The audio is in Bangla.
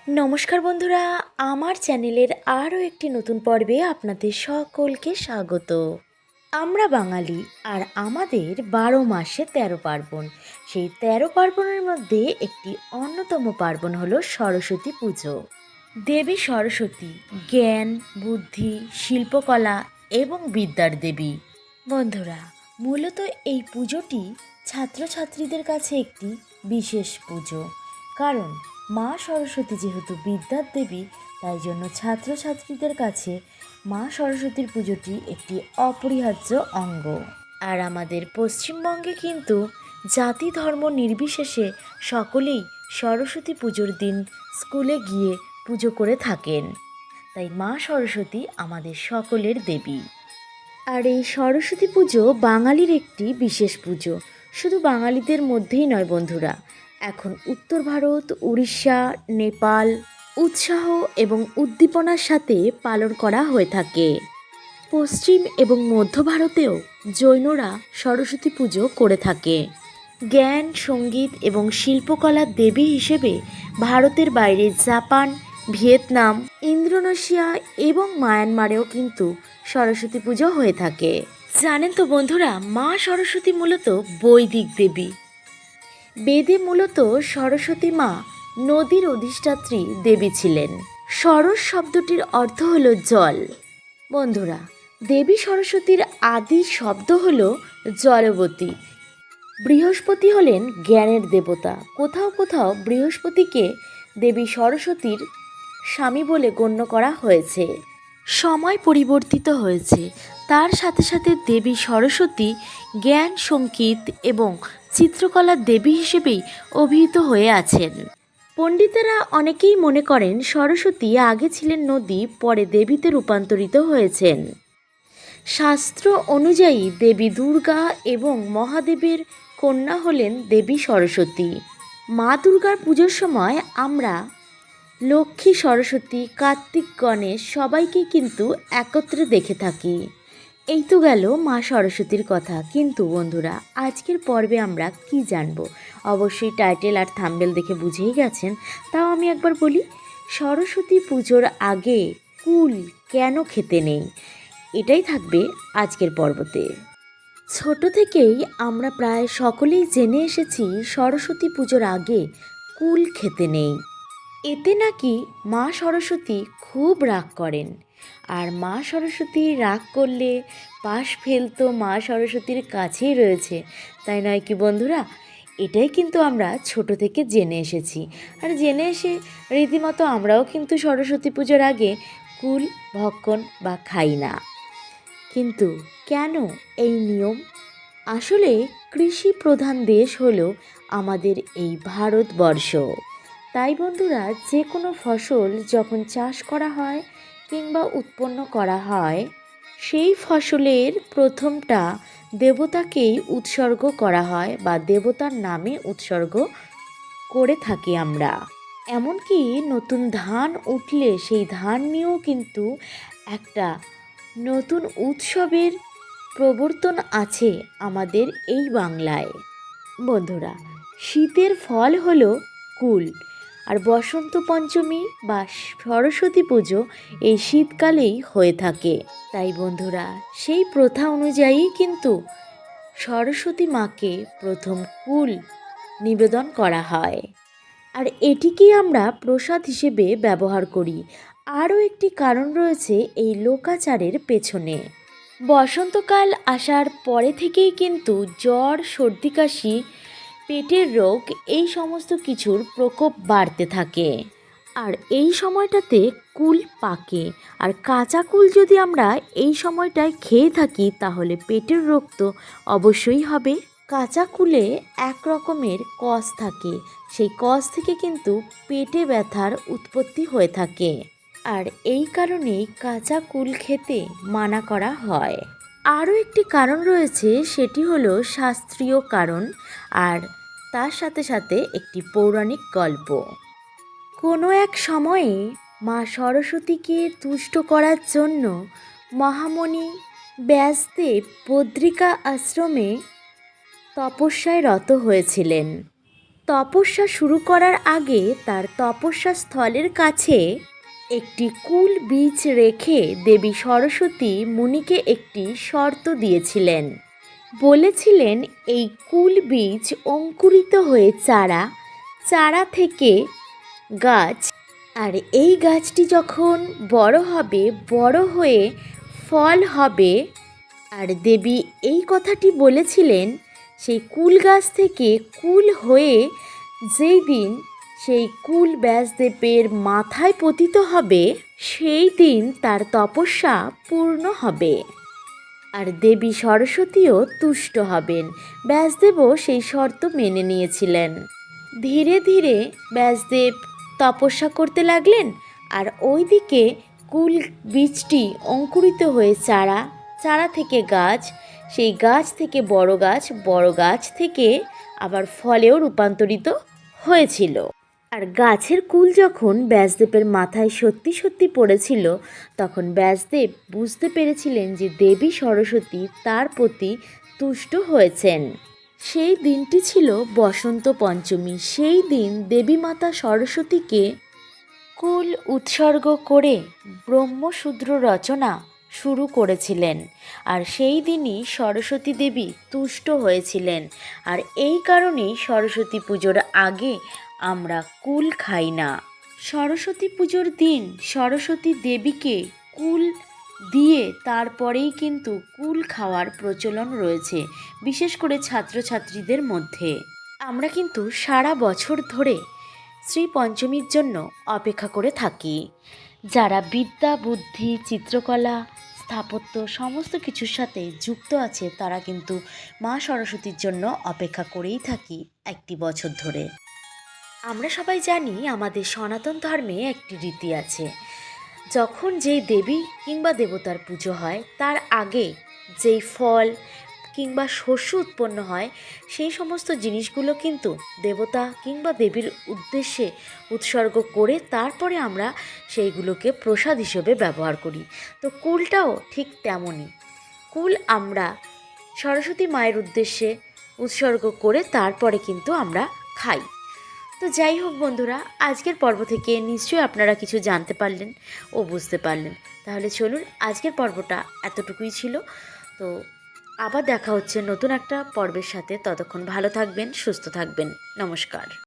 নমস্কার বন্ধুরা, আমার চ্যানেলের আরও একটি নতুন পর্বে আপনাদের সকলকে স্বাগত। আমরা বাঙালি, আর আমাদের 12 মাসে 13 পার্বণ। সেই 13 পার্বণের মধ্যে একটি অন্যতম পার্বণ হলো সরস্বতী পুজো। দেবী সরস্বতী জ্ঞান, বুদ্ধি, শিল্পকলা এবং বিদ্যার দেবী। বন্ধুরা, মূলত এই পুজোটি ছাত্রছাত্রীদের কাছে একটি বিশেষ পুজো। কারণ মা সরস্বতী যেহেতু বিদ্যার দেবী, তাই জন্য ছাত্রছাত্রীদের কাছে মা সরস্বতীর পুজোটি একটি অপরিহার্য অঙ্গ। আর আমাদের পশ্চিমবঙ্গে কিন্তু জাতি ধর্ম নির্বিশেষে সকলেই সরস্বতী পুজোর দিন স্কুলে গিয়ে পুজো করে থাকেন। তাই মা সরস্বতী আমাদের সকলের দেবী। আর এই সরস্বতী পুজো বাঙালির একটি বিশেষ পুজো। শুধু বাঙালিদের মধ্যেই নয় বন্ধুরা, এখন উত্তর ভারত, উড়িষ্যা, নেপাল উৎসাহ এবং উদ্দীপনার সাথে পালন করা হয়ে থাকে। পশ্চিম এবং মধ্য ভারতেও জৈনরা সরস্বতী পুজো করে থাকে। জ্ঞান, সঙ্গীত এবং শিল্পকলার দেবী হিসেবে ভারতের বাইরে জাপান, ভিয়েতনাম, ইন্দোনেশিয়া এবং মায়ানমারেও কিন্তু সরস্বতী পুজো হয়ে থাকে। জানেন তো বন্ধুরা, মা সরস্বতী মূলত বৈদিক দেবী। বেদে মূলত সরস্বতী মা নদীর অধিষ্ঠাত্রী দেবী ছিলেন। সরস শব্দটির অর্থ হলো জল। বন্ধুরা, দেবী সরস্বতীর আদি শব্দ হলো জলবতী। বৃহস্পতি হলেন জ্ঞানের দেবতা। কোথাও কোথাও বৃহস্পতিকে দেবী সরস্বতীর স্বামী বলে গণ্য করা হয়েছে। সময় পরিবর্তিত হয়েছে, তার সাথে সাথে দেবী সরস্বতী জ্ঞান, সঙ্গীত এবং চিত্রকলার দেবী হিসেবেই অভিহিত হয়ে আছেন। পণ্ডিতেরা অনেকেই মনে করেন সরস্বতী আগে ছিলেন নদী, পরে দেবীতে রূপান্তরিত হয়েছেন। শাস্ত্র অনুযায়ী দেবী দুর্গা এবং মহাদেবের কন্যা হলেন দেবী সরস্বতী। মা দুর্গার পুজোর সময় আমরা লক্ষ্মী, সরস্বতী, কার্তিক, গণেশ সবাইকে কিন্তু একত্রে দেখে থাকি। এই তো গেল মা সরস্বতীর কথা। কিন্তু বন্ধুরা, আজকের পর্বে আমরা কি জানব? অবশ্যই টাইটেল আর থাম্বনেল দেখে বুঝেই গেছেন। তাও আমি একবার বলি, সরস্বতী পুজোর আগে কুল কেন খেতে নেই, এটাই থাকবে আজকের পর্বতে। ছোট থেকেই আমরা প্রায় সকলেই জেনে এসেছি সরস্বতী পুজোর আগে কুল খেতে নেই। এতে নাকি মা সরস্বতী খুব রাগ করেন, আর মা সরস্বতী রাগ করলে পাশ ফেলতো মা সরস্বতীর কাছেই রয়েছে, তাই নয় কি বন্ধুরা? এটাই কিন্তু আমরা ছোট থেকে জেনে এসেছি। আর জেনে এসে রীতিমতো আমরাও কিন্তু সরস্বতী পুজোর আগে কুল ভক্ষণ বা খাই না। কিন্তু কেন এই নিয়ম? আসলে কৃষি প্রধান দেশ হলো আমাদের এই ভারতবর্ষ। তাই বন্ধুরা, যে কোনো ফসল যখন চাষ করা হয় কিংবা উৎপন্ন করা হয়, সেই ফসলের প্রথমটা দেবতাকেই উৎসর্গ করা হয় বা দেবতার নামে উৎসর্গ করে থাকি আমরা। এমনকি নতুন ধান উঠলে সেই ধান নিয়েও কিন্তু একটা নতুন উৎসবের প্রবর্তন আছে আমাদের এই বাংলায়। বন্ধুরা, শীতের ফল হলো কুল, আর বসন্ত পঞ্চমী বা সরস্বতী পুজো এই শীতকালেই হয়ে থাকে। তাই বন্ধুরা, সেই প্রথা অনুযায়ী কিন্তু সরস্বতী মাকে প্রথম কুল নিবেদন করা হয়, আর এটিকেই আমরা প্রসাদ হিসেবে ব্যবহার করি। আরও একটি কারণ রয়েছে এই লোকাচারের পেছনে। বসন্তকাল আসার পরে থেকেই কিন্তু জ্বর, সর্দি, কাশি, পেটের রোগ এই সমস্ত কিছুর প্রকোপ বাড়তে থাকে। আর এই সময়টাতে কুল পাকে, আর কাঁচা কুল যদি আমরা এই সময়টায় খেয়ে থাকি তাহলে পেটের রোগ তো অবশ্যই হবে। কাঁচা কুলে এক রকমের কষ থাকে, সেই কষ থেকে কিন্তু পেটে ব্যথার উৎপত্তি হয়ে থাকে। আর এই কারণেই কাঁচা কুল খেতে মানা করা হয়। আরও একটি কারণ রয়েছে, সেটি হলো শাস্ত্রীয় কারণ, আর তার সাথে সাথে একটি পৌরাণিক গল্প। কোনো এক সময়ে মা সরস্বতীকে তুষ্ট করার জন্য মহামণি ব্যাসদেব বদ্রিকা আশ্রমে তপস্যায় রত হয়েছিলেন। তপস্যা শুরু করার আগে তার তপস্যা স্থলের কাছে একটি কুল বীজ রেখে দেবী সরস্বতী মুনিকে একটি শর্ত দিয়েছিলেন। বলেছিলেন এই কুল বীজ অঙ্কুরিত হয়ে চারা, চারা থেকে গাছ, আর এই গাছটি যখন বড় হবে, বড় হয়ে ফল হবে, আর দেবী এই কথাটি বলেছিলেন সেই কুল গাছ থেকে কুল হয়ে যেই দিন সেই কুল ব্যাসদেবের মাথায় পতিত হবে, সেই দিন তার তপস্যা পূর্ণ হবে আর দেবী সরস্বতীও তুষ্ট হবেন। ব্যাসদেবও সেই শর্ত মেনে নিয়েছিলেন। ধীরে ধীরে ব্যাসদেব তপস্যা করতে লাগলেন, আর ওইদিকে কুল বীজটি অঙ্কুরিত হয়ে চারা, চারা থেকে গাছ, সেই গাছ থেকে বড় গাছ, বড় গাছ থেকে আবার ফলেও রূপান্তরিত হয়েছিল। আর গাছের কুল যখন ব্যাসদেবের মাথায় সত্যি সত্যি পড়েছিল, তখন ব্যাসদেব বুঝতে পেরেছিলেন যে দেবী সরস্বতী তার প্রতি তুষ্ট হয়েছেন। সেই দিনটি ছিল বসন্ত পঞ্চমী। সেই দিন দেবী মাতা সরস্বতীকে কুল উৎসর্গ করে ব্রহ্মসূত্র রচনা শুরু করেছিলেন, আর সেই দিনই সরস্বতী দেবী তুষ্ট হয়েছিলেন। আর এই কারণেই সরস্বতী পুজোর আগে আমরা কুল খাই না। সরস্বতী পুজোর দিন সরস্বতী দেবীকে কুল দিয়ে তারপরেই কিন্তু কুল খাওয়ার প্রচলন রয়েছে, বিশেষ করে ছাত্রছাত্রীদের মধ্যে। আমরা কিন্তু সারা বছর ধরে শ্রী পঞ্চমীর জন্য অপেক্ষা করে থাকি। যারা বিদ্যা, বুদ্ধি, চিত্রকলা, স্থাপত্য সমস্ত কিছুর সাথে যুক্ত আছে, তারা কিন্তু মা সরস্বতীর জন্য অপেক্ষা করেই থাকি একটি বছর ধরে। আমরা সবাই জানি আমাদের সনাতন ধর্মে একটি রীতি আছে, যখন যেই দেবী কিংবা দেবতার পুজো হয় তার আগে যেই ফল কিংবা শস্য উৎপন্ন হয়, সেই সমস্ত জিনিসগুলো কিন্তু দেবতা কিংবা দেবীর উদ্দেশ্যে উৎসর্গ করে তারপরে আমরা সেইগুলোকে প্রসাদ হিসেবে ব্যবহার করি। তো কুলটাও ঠিক তেমনই। কুল আমরা সরস্বতী মায়ের উদ্দেশ্যে উৎসর্গ করে তারপরে কিন্তু আমরা খাই। তো যাই হোক বন্ধুরা, আজকের পর্ব থেকে নিশ্চয়ই আপনারা কিছু জানতে পারলেন ও বুঝতে পারলেন। তাহলে চলুন, আজকের পর্বটা এতটুকুই ছিল। তো আবার দেখা হচ্ছে নতুন একটা পর্বের সাথে। ততক্ষণ ভালো থাকবেন, সুস্থ থাকবেন। নমস্কার।